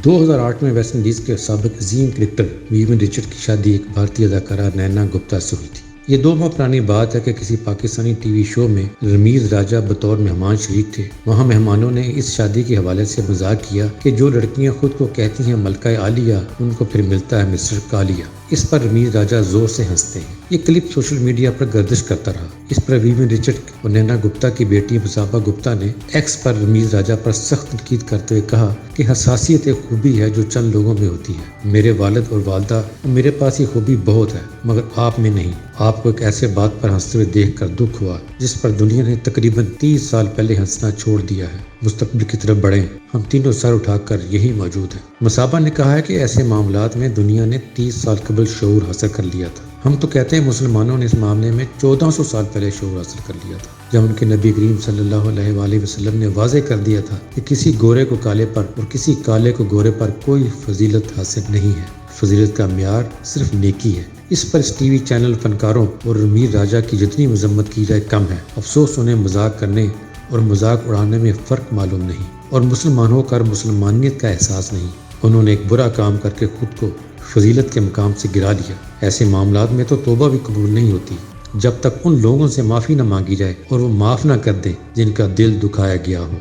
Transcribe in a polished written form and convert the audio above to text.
2008 میں West Indies کے سابق عظیم کرکٹر ویوین رچرڈ کی شادی ایک بھارتی اداکارہ نینا گپتا سے ہوئی تھی۔ یہ 2 ماہ پرانی بات ہے کہ کسی پاکستانی ٹی وی شو میں رمیز راجہ بطور مہمان شریک تھے۔ وہاں مہمانوں نے اس شادی کے حوالے سے مذاق کیا کہ جو لڑکیاں خود کو کہتی ہیں ملکہ عالیہ، ان کو پھر ملتا ہے مسٹر کالیہ۔ اس پر رمیز راجہ زور سے ہنستے ہیں۔ یہ کلپ سوشل میڈیا پر گردش کرتا رہا۔ اس پر ویوین رچرڈ اور نینا گپتا کی بیٹی مصابہ گپتا نے ایکس پر رمیز راجہ پر سخت تنقید کرتے ہوئے کہا کہ حساسیت ایک خوبی ہے جو چند لوگوں میں ہوتی ہے۔ میرے والد اور والدہ اور میرے پاس یہ خوبی بہت ہے، مگر آپ میں نہیں۔ آپ کو ایک ایسے بات پر ہنستے ہوئے دیکھ کر دکھ ہوا جس پر دنیا نے تقریباً 30 سال پہلے ہنسنا چھوڑ دیا ہے۔ مستقبل کی طرف بڑھیں، ہم تینوں سر اٹھا کر یہی موجود ہیں۔ مصابہ نے کہا ہے کہ ایسے معاملات میں دنیا نے 30 سال قبل شعور حاصل کر لیا تھا۔ ہم تو کہتے ہیں مسلمانوں نے اس معاملے میں 1400 سال پہلے شعور حاصل کر لیا تھا، جب ان کے نبی کریم صلی اللہ علیہ وآلہ وسلم نے واضح کر دیا تھا کہ کسی گورے کو کالے پر اور کسی کالے کو گورے پر کوئی فضیلت حاصل نہیں ہے۔ فضیلت کا معیار صرف نیکی ہے۔ اس پر اس ٹی وی چینل فنکاروں اور رمیز راجہ کی جتنی مذمت کی جائے کم ہے۔ افسوس انہیں مذاق کرنے اور مذاق اڑانے میں فرق معلوم نہیں، اور مسلمان ہو کر مسلمانیت کا احساس نہیں۔ انہوں نے ایک برا کام کر کے خود کو فضیلت کے مقام سے گرا لیا۔ ایسے معاملات میں تو توبہ بھی قبول نہیں ہوتی جب تک ان لوگوں سے معافی نہ مانگی جائے اور وہ معاف نہ کر دیں جن کا دل دکھایا گیا ہو۔